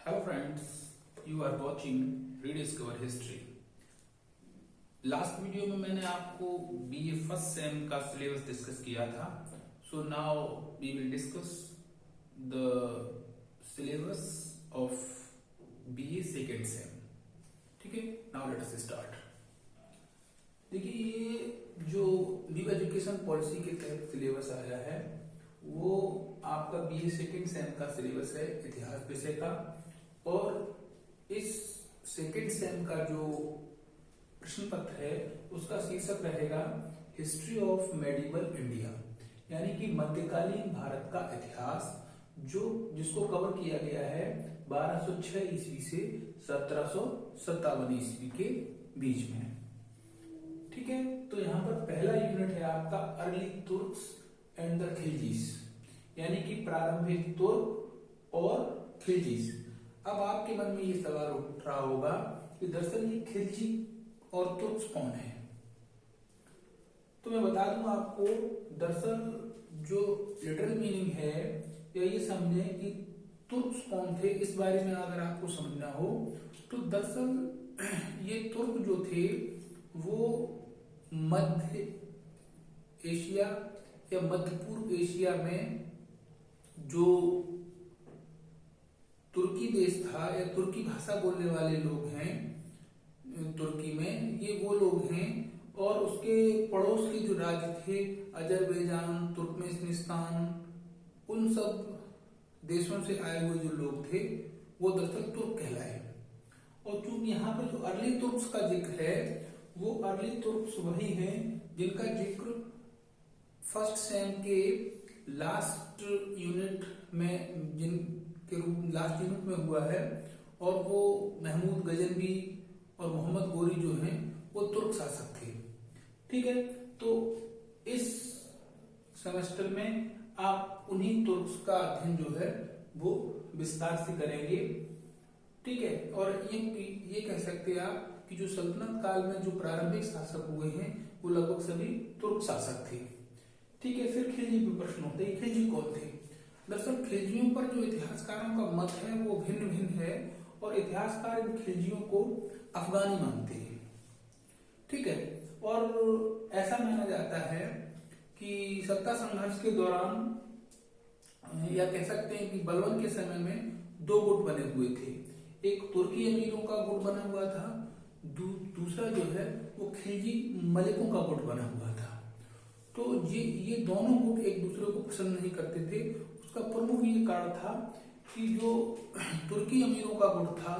Hello friends, you are watching Rediscover History. Last video में मैंने आपको बीए फर्स्ट सेम का सिलेबस डिस्कस किया था. So now we will discuss the syllabus of BA second sem. ठीक है, now let us start. देखिए, ये जो न्यू एजुकेशन पॉलिसी के तहत सिलेबस आया है वो आपका बीए सेकेंड सेम का सिलेबस है इतिहास विषय का. और इस सेकेंड सेम का जो प्रश्न पत्र है उसका शीर्षक रहेगा हिस्ट्री ऑफ मेडिवल इंडिया, यानी कि मध्यकालीन भारत का इतिहास, जिसको कवर किया गया है 1206 ईस्वी से 1757 ईस्वी के बीच में. ठीक है, तो यहाँ पर पहला यूनिट है आपका अर्ली तुर्क्स एंड द खिलजीज, यानी कि प्रारंभिक तुर्क और खिलजीज. अब आपके मन में ये सवाल उठ रहा होगा कि दरअसल ये खिलजी और तुर्क्स कौन है. तो मैं बता दूं आपको, दरअसल जो लिटरल मीनिंग है या ये समझे कि तुर्क्स कौन थे, इस बारे में अगर आपको समझना हो तो दरअसल ये तुर्क जो थे वो मध्य एशिया या मध्य पूर्व एशिया में जो तुर्की देश था या तुर्की भाषा बोलने वाले लोग हैं तुर्की में, ये वो लोग हैं. और उसके पड़ोस के जो राज्य थे अजरबैजान, तुर्कमेनिस्तान, उन सब देशों से आए हुए जो लोग थे वो दरअसल तुर्क कहलाए. और चूंकि यहाँ पर जो अर्ली तुर्क्स का जिक्र है वो अर्ली तुर्क्स वही हैं जिनका जिक्र फर्स्ट सेम के लास्ट यूनिट में लास्ट यूनिट में हुआ है. और वो महमूद गजनवी और मोहम्मद गोरी जो हैं वो तुर्क शासक थे. ठीक है, तो इस सेमेस्टर में आप उन्हीं तुर्क्स का अध्ययन जो है वो विस्तार से करेंगे. ठीक है, और ये कह सकते हैं आप कि जो सल्तनत काल में जो प्रारंभिक शासक हुए हैं वो लगभग सभी तुर्क शासक थे. ठीक है, फिर खिलजी पे प्रश्न होते हैं, खिलजी कौन थे. दरअसल खिलजियों पर जो इतिहासकारों का मत है वो भिन्न भिन्न है और इतिहासकार इन खिलजियों को अफगानी मानते हैं. ठीक है, और ऐसा माना जाता है कि सत्ता संघर्ष के दौरान या कह सकते हैं कि बलबन के समय में दो गुट बने हुए थे. एक तुर्की अमीरों का गुट बना हुआ था, दूसरा जो है वो खिलजी मलिकों का गुट बना हुआ था. तो ये दोनों गुट एक दूसरे को पसंद नहीं करते थे. उसका प्रमुख ये कारण था कि जो तुर्की अमीरों का गुट था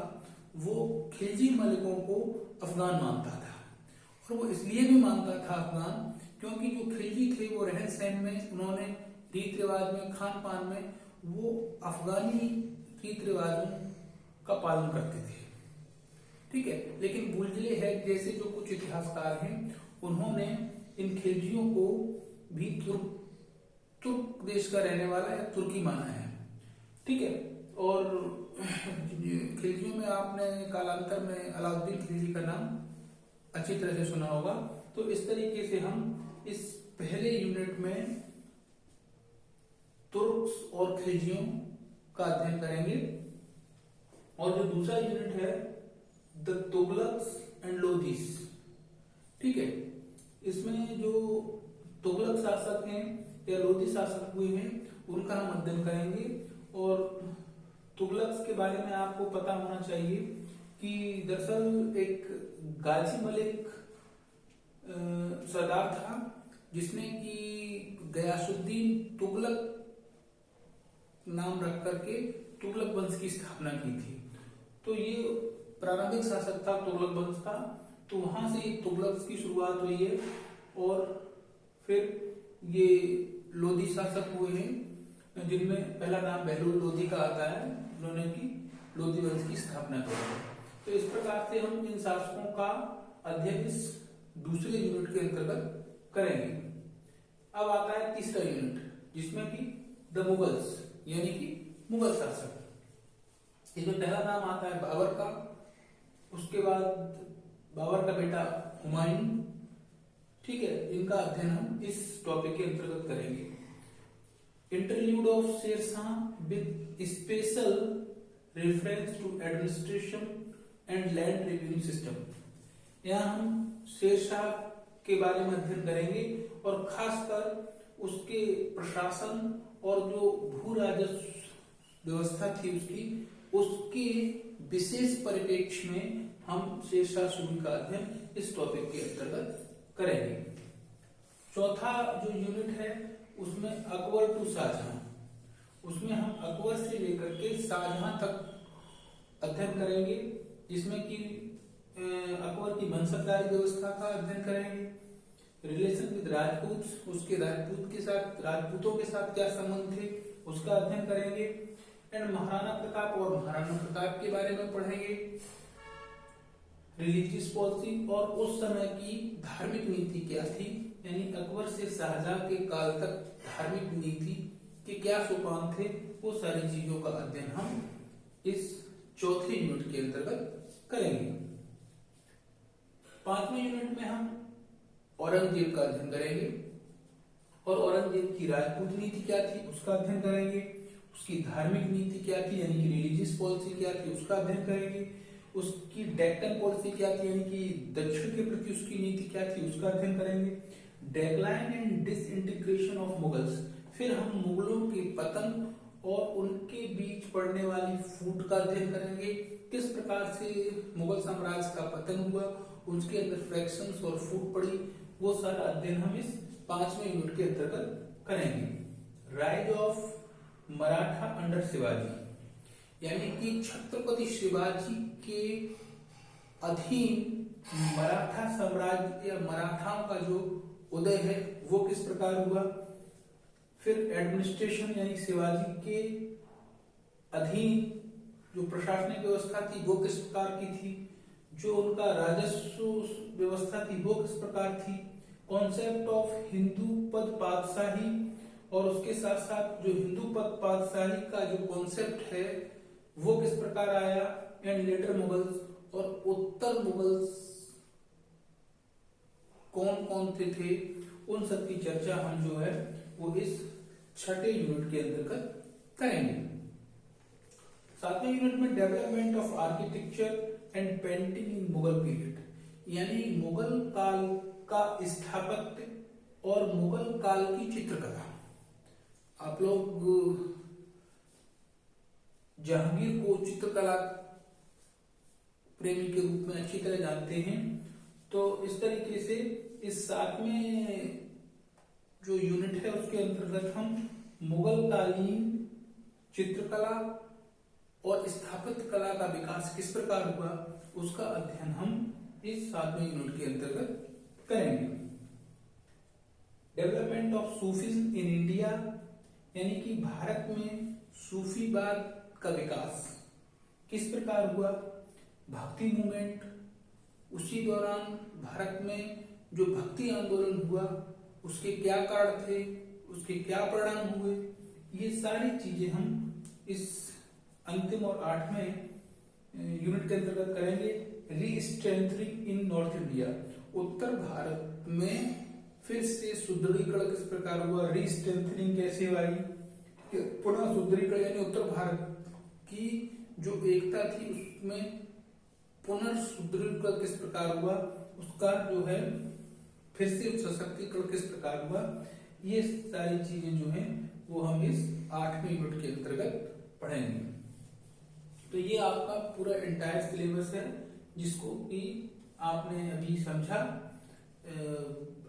वो खिलजी मलिकों को अफगान मानता था. और वो इसलिए भी मानता था अफगान क्योंकि जो खिलजी थे वो रहन सहन में, उन्होंने रीत रिवाज में, खान पान में वो अफगानी रीत रिवाजों का पालन करते थे. ठीक है, लेकिन बुलजले है जैसे जो कुछ इतिहासकार हैं उन्होंने इन खिलजियों को भी तुर्क देश का रहने वाला या तुर्की माना है. ठीक है, और खिलजियों में आपने कालांतर में अलाउद्दीन खिलजी का नाम अच्छी तरह से सुना होगा. तो इस तरीके से हम इस पहले यूनिट में तुर्क्स और खिलजियों का अध्ययन करेंगे. और जो दूसरा यूनिट है द तुगलक्स एंड लोधीस. ठीक है, इसमें जो तुगलक शासक हैं या लोधी शासक हुए हैं उनका हम अध्ययन करेंगे. और तुगलक्स के बारे में आपको पता होना चाहिए कि दरअसल एक गाजी मलिक सरदार था जिसने कि गयासुद्दीन तुगलक नाम रख करके तुगलक वंश की स्थापना की थी. तो ये प्रारंभिक शासक था, तुगलक वंश था. तो वहां से तुगलक की शुरुआत हुई है और फिर ये लोधी शासक हुए हैं जिनमें पहला नाम बहलूल लोधी का आता है, उन्होंने की लोधी वंश की स्थापना की. तो इस प्रकार से हम इन शासकों का अध्ययन इस दूसरे यूनिट के अंतर्गत करेंगे. अब आता है तीसरा यूनिट जिसमें कि द मुगल्स, यानी कि मुगल शासक. इसमें पहला नाम आता है बाबर का, उसके बाद बाबर का बेटा हुमायूं. ठीक है, इनका अध्ययन हम इस टॉपिक के अंतर्गत करेंगे. Interlude of Sher Shah with special reference to administration and land revenue system. यहाँ हम शेरशाह के बारे में अध्ययन करेंगे और खासकर उसके प्रशासन और जो भू राजस्व व्यवस्था थी उसकी विशेष परिप्रेक्ष्य में हम शेरशाह सूरी का अध्ययन इस टॉपिक के अंतर्गत करेंगे। चौथा जो यूनिट है उसमें अकबर टू शाहजहां, उसमें हम अकबर से लेकर के शाहजहां तक अध्ययन करेंगे, जिसमें कि अकबर की मनसबदारी व्यवस्था का अध्ययन करेंगे, रिलेशन विद राजपूत, उसके राजपूतों के साथ क्या संबंध थे उसका अध्ययन करेंगे, एंड महाराणा प्रताप और महाराणा प्रताप के बारे में पढ़ेंगे, रिलीजियस पॉलिसी और उस समय की धार्मिक नीति क्या थी, यानी अकबर से शाहजहां के काल तक धार्मिक नीति के क्या सोपान थे, वो सारी चीजों का अध्ययन हम इस चौथे यूनिट के अंतर्गत करेंगे। पांचवें यूनिट में हम औरंगजेब का अध्ययन करेंगे और औरंगजेब की राजपूत नीति क्या थी उसका अध्ययन करेंगे, उसकी धार्मिक नीति क्या थी यानी कि रिलीजियस पॉलिसी क्या थी उसका अध्ययन करेंगे, उसकी डेक्कन पॉलिसी क्या थी यानी कि दक्षिण के प्रति उसकी नीति क्या थी उसका अध्ययन करेंगे, decline and disintegration of Mughals, फिर हम मुगलों के पतन और उनके बीच पड़ने वाली फूट का अध्ययन करेंगे, किस प्रकार से मुगल साम्राज्य का पतन हुआ, उसके अंदर फ्रैक्शंस और फूट पड़ी, वो सारा अध्ययन हम इस पांचवें यूनिट के अंतर्गत करेंगे। Rise of Maratha under Shivaji, यानी कि छत्रपति शिवाजी के अधीन मराठा साम्राज्य या मराठाओं का जो उदय है वो किस प्रकार हुआ, फिर एडमिनिस्ट्रेशन यानी शिवाजी के अधीन जो प्रशासनिक व्यवस्था थी वो किस प्रकार की थी, जो उनका राजस्व व्यवस्था थी वो किस प्रकार थी, कॉन्सेप्ट ऑफ हिंदू पद पातशाही और उसके साथ साथ जो हिंदू पद पातशाही का जो कॉन्सेप्ट है वो किस प्रकार आया, एंड लेटर मुगल्स और उत्तर मुगल्स कौन कौन थे उन सब की चर्चा हम जो है वो इस छठे यूनिट के अंतर्गत करेंगे। सातवें यूनिट में development of architecture and painting in Mughal period, यानी मुगल काल का स्थापत्य और मुगल काल की चित्रकला। आप लोग जहांगीर को चित्रकला प्रेमी के रूप में अच्छी तरह जानते हैं, तो इस तरीके से इस सातवें जो यूनिट है उसके अंतर्गत हम मुगल कालीन चित्रकला और स्थापत्य कला का विकास किस प्रकार हुआ उसका अध्ययन हम इस सातवें यूनिट के अंतर्गत करेंगे। Development of Sufism in India, यानी कि भारत में सूफीवाद का विकास किस प्रकार हुआ, भक्ति मूवमेंट, उसी दौरान भारत में जो भक्ति आंदोलन हुआ उसके क्या कारण थे, उसके क्या परिणाम हुए, ये सारी चीजें हम इस अंतिम और आठवें यूनिट के अंतर्गत करेंगे। रीस्ट्रेंथनिंग इन नॉर्थ इंडिया, उत्तर भारत में फिर से सुदृढ़ीकरण किस प्रकार हुआ, रीस्ट्रेंथनिंग कैसे आई, पुनः सुदृढ़ीकरण यानी उत्तर भारत की जो एकता थी उसमें पुनर्सुदृढ़ीकरण किस प्रकार हुआ, उसका जो है फिर से सशक्तिकरण किस प्रकार हुआ, ये सारी चीजें जो हैं वो हम इस आठवें यूनिट के अंतर्गत पढ़ेंगे। तो ये आपका पूरा एंटायर सिलेबस है जिसको कि आपने अभी समझा।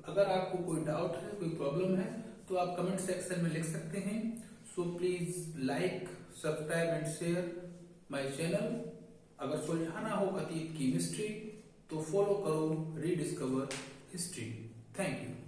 अगर आपको कोई डाउट है, कोई प्रॉब्लम है तो आप कमेंट सेक्शन में लिख सकते हैं। So please like, subscribe and share my channel. अगर सुलझाना हो अतीत की मिस्ट्री तो फॉलो करो रीडिस्कवर हिस्ट्री। Thank you.